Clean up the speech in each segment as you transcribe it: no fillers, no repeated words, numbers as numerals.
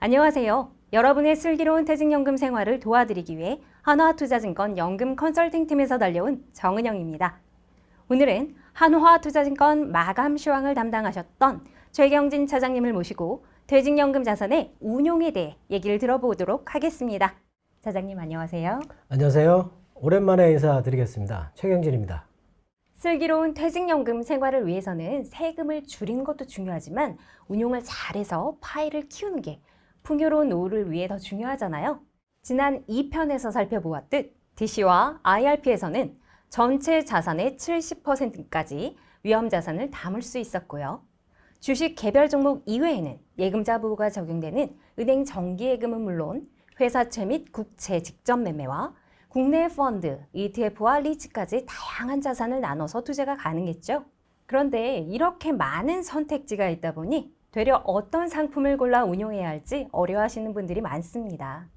안녕하세요. 여러분의 슬기로운 퇴직연금 생활을 도와드리기 위해 한화투자증권 연금 컨설팅팀에서 달려온 정은영입니다. 오늘은 한화투자증권 마감 시황을 담당하셨던 최경진 차장님을 모시고 퇴직연금 자산의 운용에 대해 얘기를 들어보도록 하겠습니다. 차장님 안녕하세요. 안녕하세요. 오랜만에 인사드리겠습니다. 최경진입니다. 슬기로운 퇴직연금 생활을 위해서는 세금을 줄이는 것도 중요하지만 운용을 잘해서 파일을 키우는 게 풍요로운 노후를 위해 더 중요하잖아요. 지난 2편에서 살펴보았듯 DC와 IRP에서는 전체 자산의 70%까지 위험 자산을 담을 수 있었고요. 주식 개별 종목 이외에는 예금자 보호가 적용되는 은행 정기예금은 물론 회사채 및 국채 직접 매매와 국내 펀드, ETF와 리츠까지 다양한 자산을 나눠서 투자가 가능했죠. 그런데 이렇게 많은 선택지가 있다 보니 되려 어떤 상품을 골라 운용해야 할지 어려워하시는 분들이 많습니다.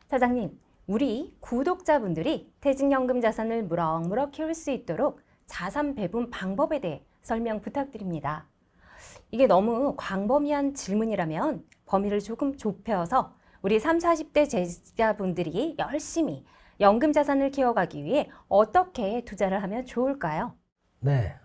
사장님, 우리 구독자분들이 퇴직연금 자산을 무럭무럭 키울 수 있도록 자산 배분 방법에 대해 설명 부탁드립니다. 이게 너무 광범위한 질문이라면 범위를 조금 좁혀서 우리 30, 40대 재직자분들이 열심히 연금 자산을 키워가기 위해 어떻게 투자를 하면 좋을까요? 네,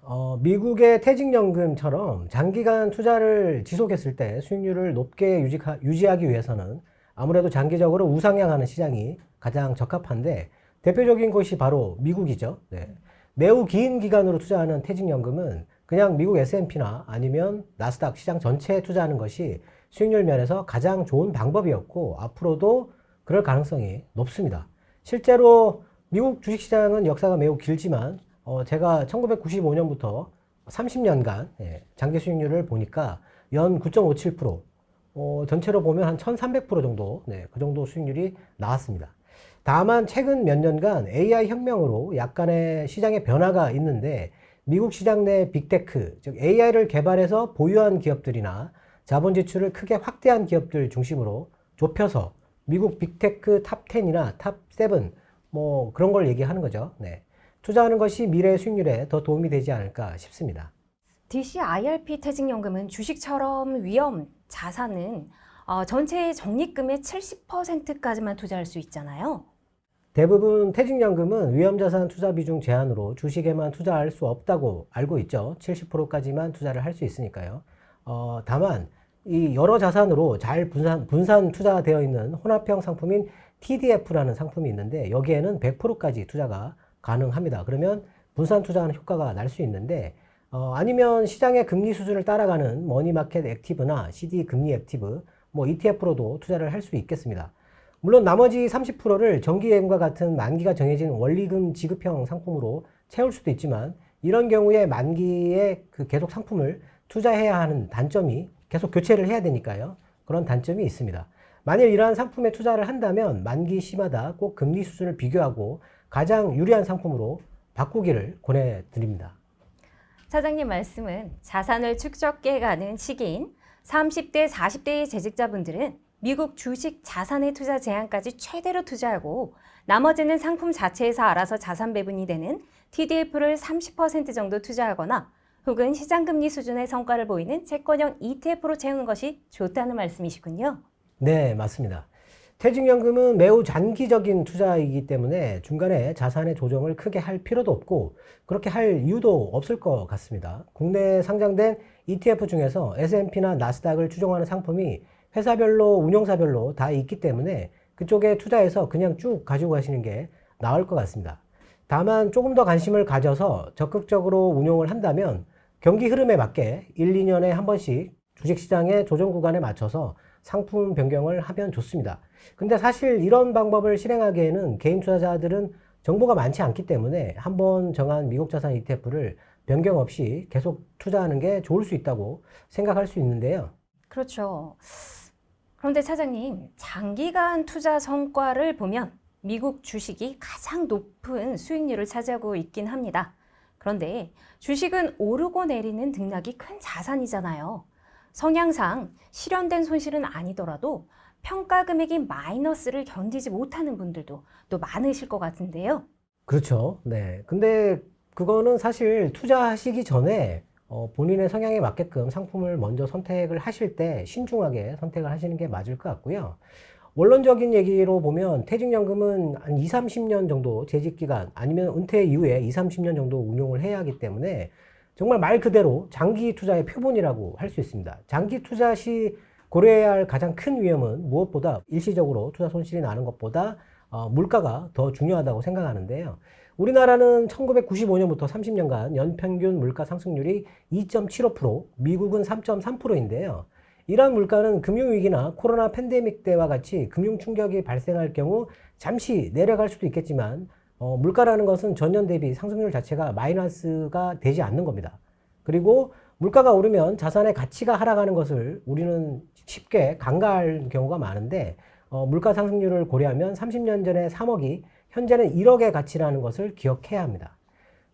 미국의 퇴직연금처럼 장기간 투자를 지속했을 때 수익률을 높게 유지하기 위해서는 아무래도 장기적으로 우상향하는 시장이 가장 적합한데 대표적인 곳이 바로 미국이죠. 네. 매우 긴 기간으로 투자하는 퇴직연금은 그냥 미국 S&P나 아니면 나스닥 시장 전체에 투자하는 것이 수익률 면에서 가장 좋은 방법이었고 앞으로도 그럴 가능성이 높습니다. 실제로 미국 주식시장은 역사가 매우 길지만 제가 1995년부터 30년간 장기 수익률을 보니까 연 9.57%, 전체로 보면 한 1300% 정도, 그 정도 수익률이 나왔습니다. 다만 최근 몇 년간 AI 혁명으로 약간의 시장의 변화가 있는데 미국 시장 내 빅테크, 즉 AI를 개발해서 보유한 기업들이나 자본 지출을 크게 확대한 기업들 중심으로 좁혀서 미국 빅테크 탑 10이나 탑 7, 뭐 그런 걸 얘기하는 거죠. 네. 투자하는 것이 미래 수익률에 더 도움이 되지 않을까 싶습니다. DC, IRP 퇴직연금은 주식처럼 위험 자산은 전체 적립금의 70%까지만 투자할 수 있잖아요. 대부분 퇴직연금은 위험자산 투자 비중 제한으로 주식에만 투자할 수 없다고 알고 있죠. 70%까지만 투자를 할 수 있으니까요. 다만 이 여러 자산으로 잘 분산 투자되어 있는 혼합형 상품인 TDF라는 상품이 있는데 여기에는 100%까지 투자가 가능합니다. 그러면 분산 투자하는 효과가 날 수 있는데 아니면 시장의 금리 수준을 따라가는 머니마켓 액티브나 CD 금리 액티브, 뭐 ETF로도 투자를 할 수 있겠습니다. 물론 나머지 30%를 정기예금과 같은 만기가 정해진 원리금 지급형 상품으로 채울 수도 있지만 이런 경우에 만기에 그 계속 상품을 투자해야 하는 단점이 계속 교체를 해야 되니까요. 그런 단점이 있습니다. 만일 이러한 상품에 투자를 한다면 만기 시마다 꼭 금리 수준을 비교하고 가장 유리한 상품으로 바꾸기를 권해드립니다. 차장님 말씀은 자산을 축적해가는 시기인 30대, 40대의 재직자분들은 미국 주식 자산의 투자 제한까지 최대로 투자하고 나머지는 상품 자체에서 알아서 자산 배분이 되는 TDF를 30% 정도 투자하거나 혹은 시장금리 수준의 성과를 보이는 채권형 ETF로 채우는 것이 좋다는 말씀이시군요. 네, 맞습니다. 퇴직연금은 매우 장기적인 투자이기 때문에 중간에 자산의 조정을 크게 할 필요도 없고 그렇게 할 이유도 없을 것 같습니다. 국내에 상장된 ETF 중에서 S&P나 나스닥을 추종하는 상품이 회사별로 운용사별로 다 있기 때문에 그쪽에 투자해서 그냥 쭉 가지고 가시는 게 나을 것 같습니다. 다만 조금 더 관심을 가져서 적극적으로 운용을 한다면 경기 흐름에 맞게 1, 2년에 한 번씩 주식시장의 조정 구간에 맞춰서 상품 변경을 하면 좋습니다. 근데 사실 이런 방법을 실행하기에는 개인 투자자들은 정보가 많지 않기 때문에 한번 정한 미국 자산 ETF를 변경 없이 계속 투자하는 게 좋을 수 있다고 생각할 수 있는데요. 그렇죠. 그런데 차장님, 장기간 투자 성과를 보면 미국 주식이 가장 높은 수익률을 차지하고 있긴 합니다. 그런데 주식은 오르고 내리는 등락이 큰 자산이잖아요. 성향상 실현된 손실은 아니더라도 평가 금액이 마이너스를 견디지 못하는 분들도 또 많으실 것 같은데요. 그렇죠. 네. 근데 그거는 사실 투자하시기 전에 본인의 성향에 맞게끔 상품을 먼저 선택을 하실 때 신중하게 선택을 하시는 게 맞을 것 같고요. 원론적인 얘기로 보면 퇴직연금은 한 2, 30년 정도 재직기간 아니면 은퇴 이후에 2, 30년 정도 운용을 해야 하기 때문에 정말 말 그대로 장기 투자의 표본이라고 할 수 있습니다. 장기 투자 시 고려해야 할 가장 큰 위험은 무엇보다 일시적으로 투자 손실이 나는 것보다 물가가 더 중요하다고 생각하는데요. 우리나라는 1995년부터 30년간 연평균 물가 상승률이 2.75%, 미국은 3.3%인데요. 이러한 물가는 금융위기나 코로나 팬데믹 때와 같이 금융 충격이 발생할 경우 잠시 내려갈 수도 있겠지만 물가라는 것은 전년 대비 상승률 자체가 마이너스가 되지 않는 겁니다. 그리고 물가가 오르면 자산의 가치가 하락하는 것을 우리는 쉽게 간과할 경우가 많은데 물가 상승률을 고려하면 30년 전에 3억이 현재는 1억의 가치라는 것을 기억해야 합니다.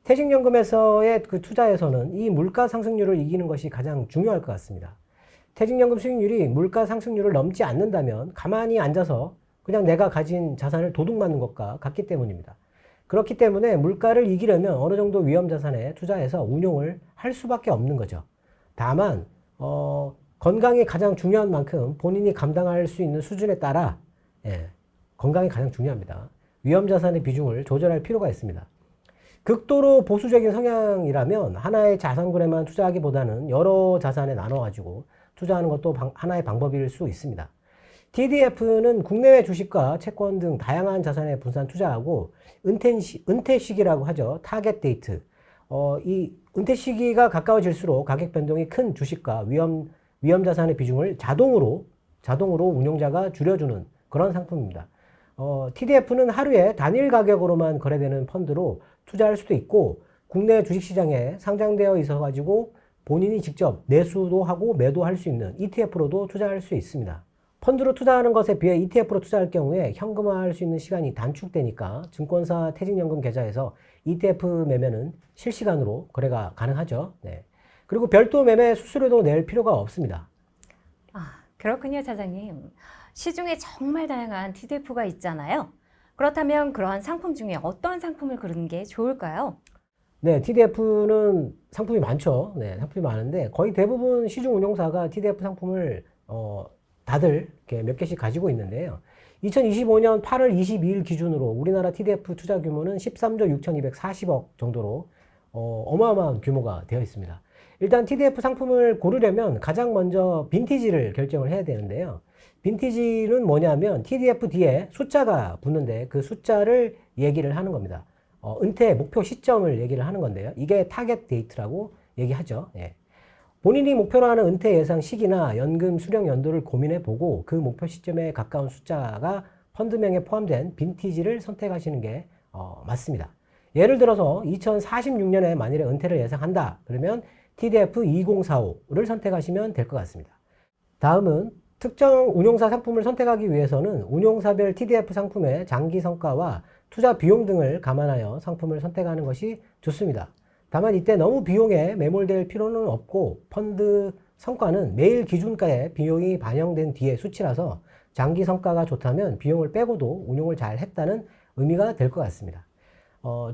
퇴직연금에서의 그 투자에서는 이 물가 상승률을 이기는 것이 가장 중요할 것 같습니다. 퇴직연금 수익률이 물가 상승률을 넘지 않는다면 가만히 앉아서 그냥 내가 가진 자산을 도둑맞는 것과 같기 때문입니다. 그렇기 때문에 물가를 이기려면 어느 정도 위험 자산에 투자해서 운용을 할 수밖에 없는 거죠. 다만 건강이 가장 중요한 만큼 본인이 감당할 수 있는 수준에 따라 건강이 가장 중요합니다. 위험 자산의 비중을 조절할 필요가 있습니다. 극도로 보수적인 성향이라면 하나의 자산군에만 투자하기보다는 여러 자산에 나눠가지고 투자하는 것도 하나의 방법일 수 있습니다. TDF는 국내외 주식과 채권 등 다양한 자산에 분산 투자하고 은퇴 시기라고 하죠. 타겟 데이트. 이 은퇴 시기가 가까워질수록 가격 변동이 큰 주식과 위험 자산의 비중을 자동으로 운용자가 줄여주는 그런 상품입니다. TDF는 하루에 단일 가격으로만 거래되는 펀드로 투자할 수도 있고 국내 주식시장에 상장되어 있어 가지고 본인이 직접 내수도 하고 매도할 수 있는 ETF로도 투자할 수 있습니다. 펀드로 투자하는 것에 비해 ETF로 투자할 경우에 현금화할 수 있는 시간이 단축되니까 증권사 퇴직연금 계좌에서 ETF 매매는 실시간으로 거래가 가능하죠. 네. 그리고 별도 매매 수수료도 낼 필요가 없습니다. 그렇군요, 차장님. 시중에 정말 다양한 TDF가 있잖아요. 그렇다면 그러한 상품 중에 어떤 상품을 고르는 게 좋을까요? 네, TDF는 상품이 많죠. 네, 상품이 많은데 거의 대부분 시중 운용사가 TDF 상품을 다들 이렇게 몇 개씩 가지고 있는데요. 2025년 8월 22일 기준으로 우리나라 TDF 투자 규모는 13조 6,240억 정도로 어마어마한 규모가 되어 있습니다. 일단 TDF 상품을 고르려면 가장 먼저 빈티지를 결정을 해야 되는데요. 빈티지는 뭐냐면 TDF 뒤에 숫자가 붙는데 그 숫자를 얘기를 하는 겁니다. 은퇴 목표 시점을 얘기를 하는 건데요. 이게 타겟 데이트라고 얘기하죠. 예. 본인이 목표로 하는 은퇴 예상 시기나 연금 수령 연도를 고민해 보고 그 목표 시점에 가까운 숫자가 펀드명에 포함된 빈티지를 선택하시는 게 맞습니다. 예를 들어서 2046년에 만일에 은퇴를 예상한다. 그러면 TDF 2045를 선택하시면 될 것 같습니다. 다음은 특정 운용사 상품을 선택하기 위해서는 운용사별 TDF 상품의 장기 성과와 투자 비용 등을 감안하여 상품을 선택하는 것이 좋습니다. 다만 이때 너무 비용에 매몰될 필요는 없고 펀드 성과는 매일 기준가에 비용이 반영된 뒤의 수치라서 장기 성과가 좋다면 비용을 빼고도 운용을 잘 했다는 의미가 될 것 같습니다.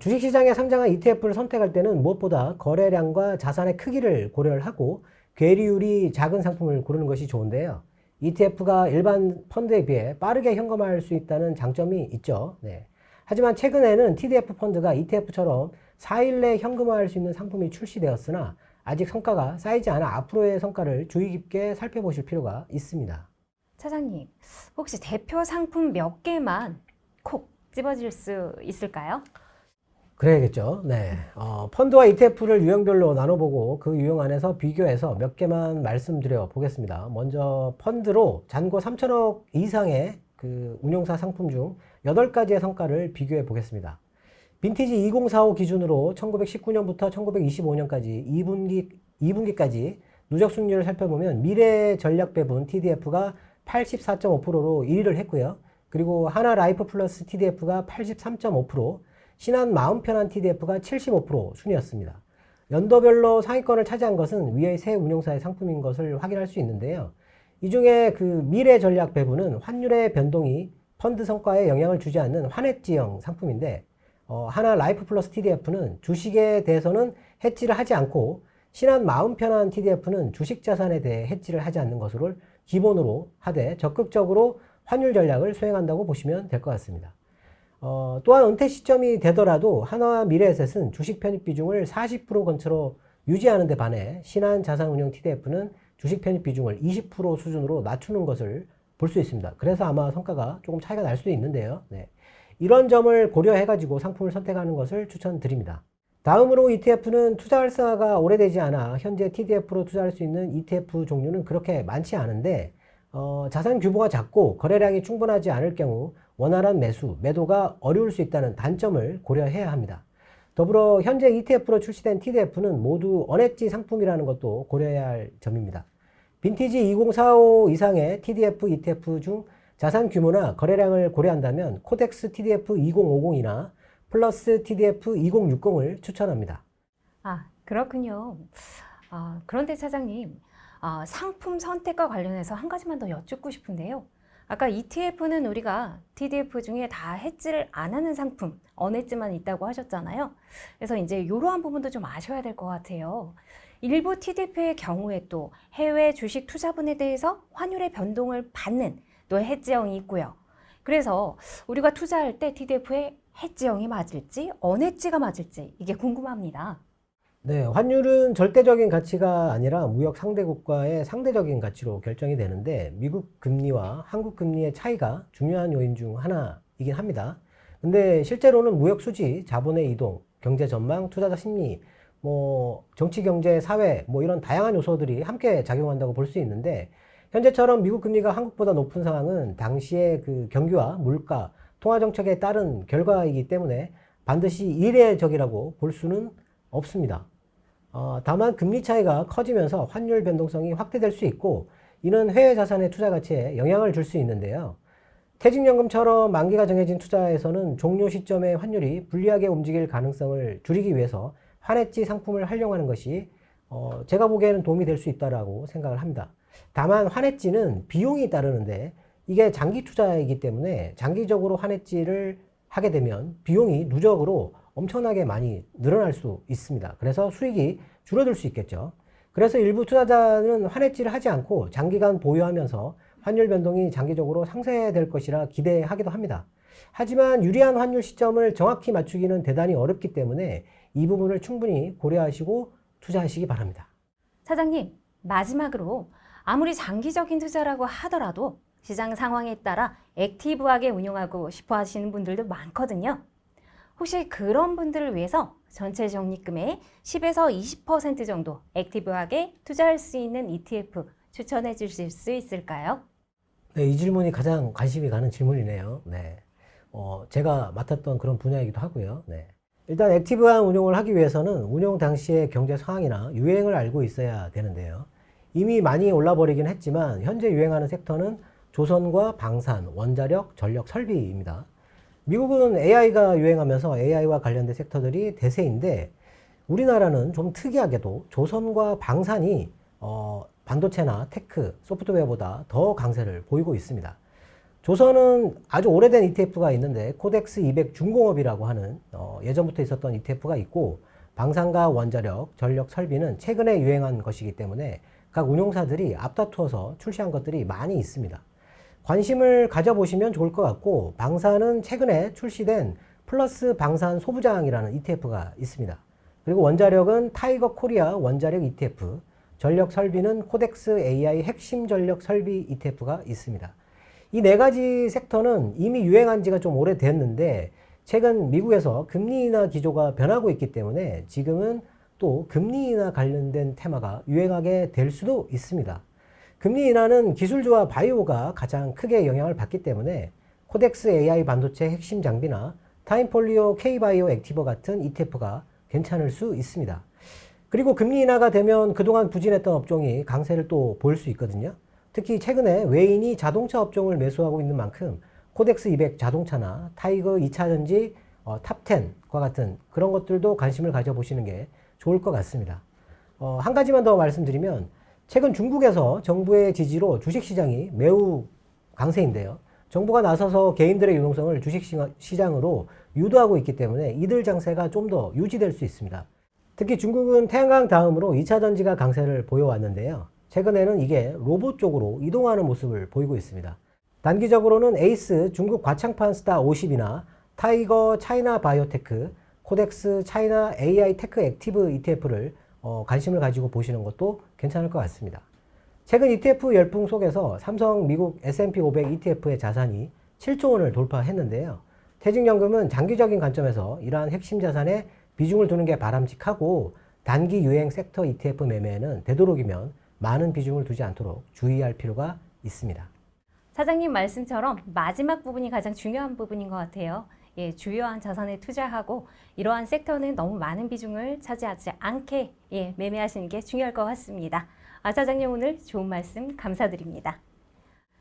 주식시장에 상장한 ETF를 선택할 때는 무엇보다 거래량과 자산의 크기를 고려를 하고 괴리율이 작은 상품을 고르는 것이 좋은데요. ETF가 일반 펀드에 비해 빠르게 현금화할 수 있다는 장점이 있죠. 네. 하지만 최근에는 TDF 펀드가 ETF처럼 4일 내 현금화할 수 있는 상품이 출시되었으나 아직 성과가 쌓이지 않아 앞으로의 성과를 주의 깊게 살펴보실 필요가 있습니다. 차장님, 혹시 대표 상품 몇 개만 콕 집어줄 수 있을까요? 그래야겠죠. 네. 펀드와 ETF를 유형별로 나눠보고 그 유형 안에서 비교해서 몇 개만 말씀드려 보겠습니다. 먼저 펀드로 잔고 3천억 이상의 그 운용사 상품 중 8가지의 성과를 비교해 보겠습니다. 빈티지 2045 기준으로 1919년부터 1925년까지 2분기까지 누적 수익률을 살펴보면 미래 전략 배분 TDF가 84.5%로 1위를 했고요. 그리고 하나 라이프 플러스 TDF가 83.5%, 신한 마음 편한 TDF가 75% 순이었습니다. 연도별로 상위권을 차지한 것은 위의 세 운용사의 상품인 것을 확인할 수 있는데요. 이 중에 그 미래 전략 배분은 환율의 변동이 펀드 성과에 영향을 주지 않는 환해지형 상품인데 하나 라이프 플러스 TDF는 주식에 대해서는 해지를 하지 않고 신한 마음 편한 TDF는 주식 자산에 대해 해지를 하지 않는 것을 기본으로 하되 적극적으로 환율 전략을 수행한다고 보시면 될 것 같습니다. 또한 은퇴 시점이 되더라도 한화 미래에셋은 주식 편입 비중을 40% 근처로 유지하는 데 반해 신한 자산운용 TDF는 주식 편입 비중을 20% 수준으로 낮추는 것을 볼 수 있습니다. 그래서 아마 성과가 조금 차이가 날 수도 있는데요. 네. 이런 점을 고려해가지고 상품을 선택하는 것을 추천드립니다. 다음으로 ETF는 투자 활성화가 오래되지 않아 현재 TDF로 투자할 수 있는 ETF 종류는 그렇게 많지 않은데 자산 규모가 작고 거래량이 충분하지 않을 경우 원활한 매도가 어려울 수 있다는 단점을 고려해야 합니다. 더불어 현재 ETF로 출시된 TDF는 모두 언해지 상품이라는 것도 고려해야 할 점입니다. 빈티지 2045 이상의 TDF, ETF 중 자산 규모나 거래량을 고려한다면 코덱스 TDF 2050이나 플러스 TDF 2060을 추천합니다. 아, 그렇군요. 그런데 차장님, 상품 선택과 관련해서 한 가지만 더 여쭙고 싶은데요. 아까 ETF는 우리가 TDF 중에 다 해지를 안 하는 상품, 언해지만 있다고 하셨잖아요. 그래서 이제 이러한 부분도 좀 아셔야 될 것 같아요. 일부 TDF의 경우에 또 해외 주식 투자분에 대해서 환율의 변동을 받는 또 해지형이 있고요. 그래서 우리가 투자할 때 TDF에 해지형이 맞을지 언해지가 맞을지 이게 궁금합니다. 네, 환율은 절대적인 가치가 아니라 무역 상대국과의 상대적인 가치로 결정이 되는데 미국 금리와 한국 금리의 차이가 중요한 요인 중 하나이긴 합니다. 근데 실제로는 무역 수지, 자본의 이동, 경제 전망, 투자자 심리, 정치, 경제, 사회 이런 다양한 요소들이 함께 작용한다고 볼 수 있는데 현재처럼 미국 금리가 한국보다 높은 상황은 당시의 그 경기와 물가, 통화 정책에 따른 결과이기 때문에 반드시 이례적이라고 볼 수는 없습니다. 다만 금리 차이가 커지면서 환율 변동성이 확대될 수 있고 이는 해외 자산의 투자 가치에 영향을 줄 수 있는데요. 퇴직연금처럼 만기가 정해진 투자에서는 종료 시점의 환율이 불리하게 움직일 가능성을 줄이기 위해서 환해지 상품을 활용하는 것이 제가 보기에는 도움이 될 수 있다고 생각을 합니다. 다만 환해지는 비용이 따르는데 이게 장기 투자이기 때문에 장기적으로 환해지를 하게 되면 비용이 누적으로 엄청나게 많이 늘어날 수 있습니다. 그래서 수익이 줄어들 수 있겠죠. 그래서 일부 투자자는 환해지를 하지 않고 장기간 보유하면서 환율 변동이 장기적으로 상쇄될 것이라 기대하기도 합니다. 하지만 유리한 환율 시점을 정확히 맞추기는 대단히 어렵기 때문에 이 부분을 충분히 고려하시고 투자하시기 바랍니다. 차장님, 마지막으로 아무리 장기적인 투자라고 하더라도 시장 상황에 따라 액티브하게 운용하고 싶어 하시는 분들도 많거든요. 혹시 그런 분들을 위해서 전체 적립금의 10에서 20% 정도 액티브하게 투자할 수 있는 ETF 추천해 주실 수 있을까요? 네, 이 질문이 가장 관심이 가는 질문이네요. 네. 제가 맡았던 그런 분야이기도 하고요. 네. 일단 액티브한 운용을 하기 위해서는 운용 당시의 경제 상황이나 유행을 알고 있어야 되는데요. 이미 많이 올라버리긴 했지만 현재 유행하는 섹터는 조선과 방산, 원자력, 전력, 설비입니다. 미국은 AI가 유행하면서 AI와 관련된 섹터들이 대세인데 우리나라는 좀 특이하게도 조선과 방산이 반도체나 테크, 소프트웨어보다 더 강세를 보이고 있습니다. 조선은 아주 오래된 ETF가 있는데 코덱스 200 중공업이라고 하는 예전부터 있었던 ETF가 있고 방산과 원자력, 전력, 설비는 최근에 유행한 것이기 때문에 각 운용사들이 앞다투어서 출시한 것들이 많이 있습니다. 관심을 가져보시면 좋을 것 같고 방산은 최근에 출시된 플러스 방산 소부장이라는 ETF가 있습니다. 그리고 원자력은 타이거 코리아 원자력 ETF, 전력 설비는 코덱스 AI 핵심 전력 설비 ETF가 있습니다. 이 네 가지 섹터는 이미 유행한 지가 좀 오래됐는데 최근 미국에서 금리 인하 기조가 변하고 있기 때문에 지금은 또 금리 인하 관련된 테마가 유행하게 될 수도 있습니다. 금리 인하는 기술주와 바이오가 가장 크게 영향을 받기 때문에 코덱스 AI 반도체 핵심 장비나 타임폴리오 K바이오 액티버 같은 ETF가 괜찮을 수 있습니다. 그리고 금리 인하가 되면 그동안 부진했던 업종이 강세를 또 보일 수 있거든요. 특히 최근에 외인이 자동차 업종을 매수하고 있는 만큼 코덱스 200 자동차나 타이거 2차전지 탑10과 같은 그런 것들도 관심을 가져보시는 게 좋을 것 같습니다. 한 가지만 더 말씀드리면 최근 중국에서 정부의 지지로 주식시장이 매우 강세인데요. 정부가 나서서 개인들의 유동성을 주식시장으로 유도하고 있기 때문에 이들 장세가 좀 더 유지될 수 있습니다. 특히 중국은 태양광 다음으로 2차 전지가 강세를 보여왔는데요. 최근에는 이게 로봇 쪽으로 이동하는 모습을 보이고 있습니다. 단기적으로는 에이스 중국 과창판 스타 50이나 타이거 차이나 바이오테크, 코덱스 차이나 AI 테크 액티브 ETF를 관심을 가지고 보시는 것도 괜찮을 것 같습니다. 최근 ETF 열풍 속에서 삼성 미국 S&P 500 ETF의 자산이 7조 원을 돌파했는데요. 퇴직연금은 장기적인 관점에서 이러한 핵심 자산에 비중을 두는 게 바람직하고 단기 유행 섹터 ETF 매매에는 되도록이면 많은 비중을 두지 않도록 주의할 필요가 있습니다. 사장님 말씀처럼 마지막 부분이 가장 중요한 부분인 것 같아요. 예, 주요한 자산에 투자하고 이러한 섹터는 너무 많은 비중을 차지하지 않게 매매하시는 게 중요할 것 같습니다. 사장님 오늘 좋은 말씀 감사드립니다.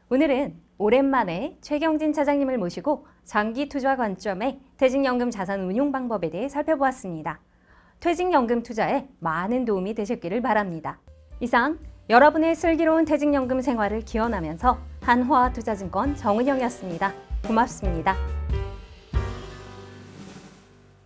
오늘은 오랜만에 최경진 차장님을 모시고 장기 투자 관점의 퇴직연금 자산 운용 방법에 대해 살펴보았습니다. 퇴직연금 투자에 많은 도움이 되셨기를 바랍니다. 이상 여러분의 슬기로운 퇴직연금 생활을 기원하면서 한화투자증권 정은영이었습니다. 고맙습니다.